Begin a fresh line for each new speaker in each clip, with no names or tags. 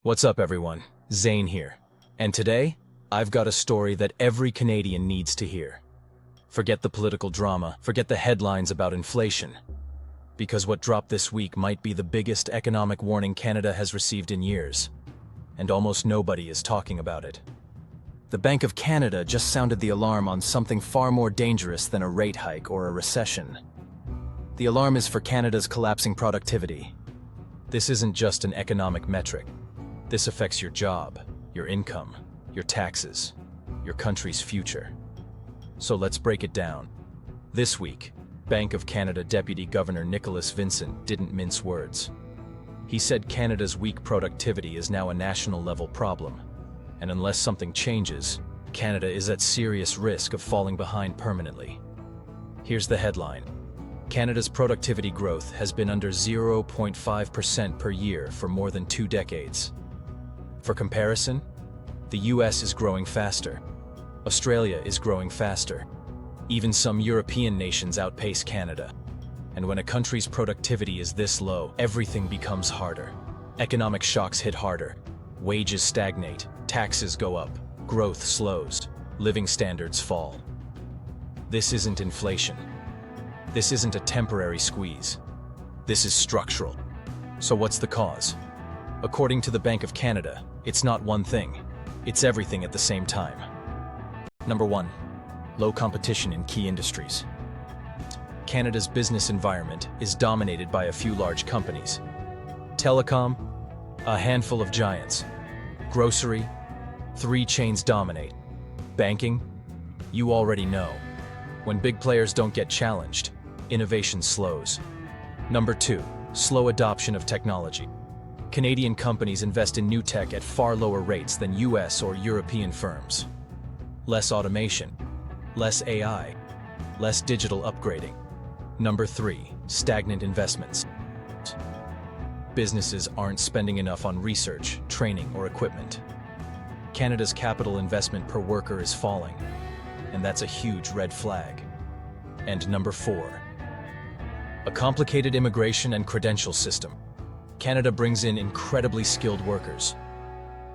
What's up, everyone? Zane here. And today, I've got a story that every Canadian needs to hear. Forget the political drama, forget the headlines about inflation. Because what dropped this week might be the biggest economic warning Canada has received in years. And almost nobody is talking about it. The Bank of Canada just sounded the alarm on something far more dangerous than a rate hike or a recession. The alarm is for Canada's collapsing productivity. This isn't just an economic metric. This affects your job, your income, your taxes, your country's future. So let's break it down. This week, Bank of Canada Deputy Governor Nicholas Vincent didn't mince words. He said Canada's weak productivity is now a national-level problem, and unless something changes, Canada is at serious risk of falling behind permanently. Here's the headline. Canada's productivity growth has been under 0.5% per year for more than 2 decades. For comparison, the US is growing faster. Australia is growing faster. Even some European nations outpace Canada. And when a country's productivity is this low, everything becomes harder. Economic shocks hit harder. Wages stagnate, taxes go up, growth slows, living standards fall. This isn't inflation. This isn't a temporary squeeze. This is structural. So what's the cause? According to the Bank of Canada, it's not one thing. It's everything at the same time. Number 1. Low competition in key industries. Canada's business environment is dominated by a few large companies. Telecom, a handful of giants. Grocery, 3 chains dominate. Banking, you already know. When big players don't get challenged, innovation slows. Number 2. Slow adoption of technology. Canadian companies invest in new tech at far lower rates than US or European firms. Less automation, less AI, less digital upgrading. Number 3. Stagnant investments. Businesses aren't spending enough on research, training, or equipment. Canada's capital investment per worker is falling, and that's a huge red flag. And number 4. A complicated immigration and credential system. Canada brings in incredibly skilled workers,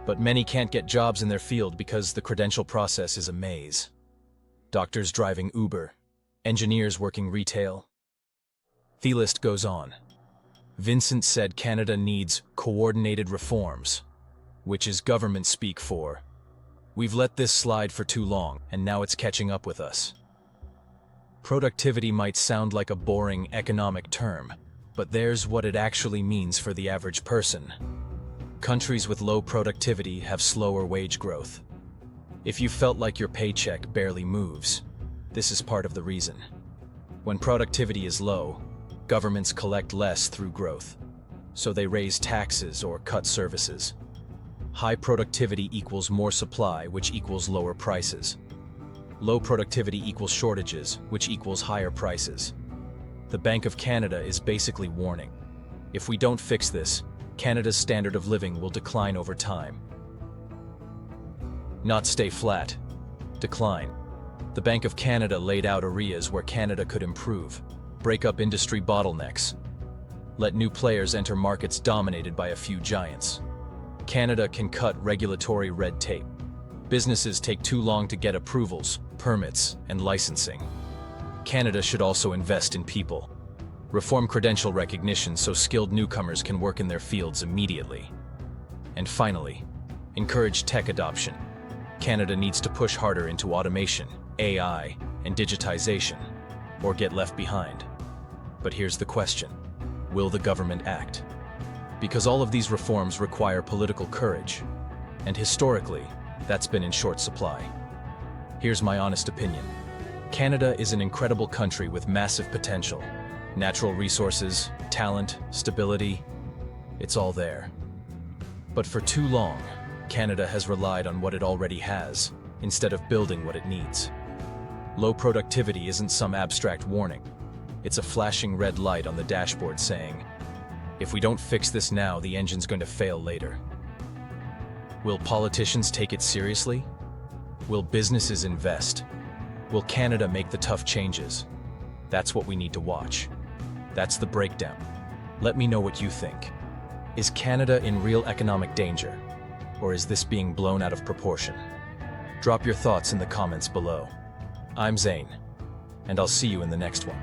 but many can't get jobs in their field because the credential process is a maze. Doctors driving Uber, engineers working retail. The list goes on. Vincent said Canada needs coordinated reforms, which is government speak for, "We've let this slide for too long, and now it's catching up with us." Productivity might sound like a boring economic term, but there's what it actually means for the average person. Countries with low productivity have slower wage growth. If you felt like your paycheck barely moves, this is part of the reason. When productivity is low, governments collect less through growth, so they raise taxes or cut services. High productivity equals more supply, which equals lower prices. Low productivity equals shortages, which equals higher prices. The Bank of Canada is basically warning. If we don't fix this, Canada's standard of living will decline over time. Not stay flat, decline. The Bank of Canada laid out areas where Canada could improve, break up industry bottlenecks, let new players enter markets dominated by a few giants. Canada can cut regulatory red tape. Businesses take too long to get approvals, permits, and licensing. Canada should also invest in people. Reform credential recognition so skilled newcomers can work in their fields immediately. And finally, encourage tech adoption. Canada needs to push harder into automation, AI, and digitization, or get left behind. But here's the question: will the government act? Because all of these reforms require political courage, and historically, that's been in short supply. Here's my honest opinion. Canada is an incredible country with massive potential. Natural resources, talent, stability, it's all there. But for too long, Canada has relied on what it already has, instead of building what it needs. Low productivity isn't some abstract warning. It's a flashing red light on the dashboard saying, if we don't fix this now, the engine's going to fail later. Will politicians take it seriously? Will businesses invest? Will Canada make the tough changes? That's what we need to watch. That's the breakdown. Let me know what you think. Is Canada in real economic danger? Or is this being blown out of proportion? Drop your thoughts in the comments below. I'm Zane, and I'll see you in the next one.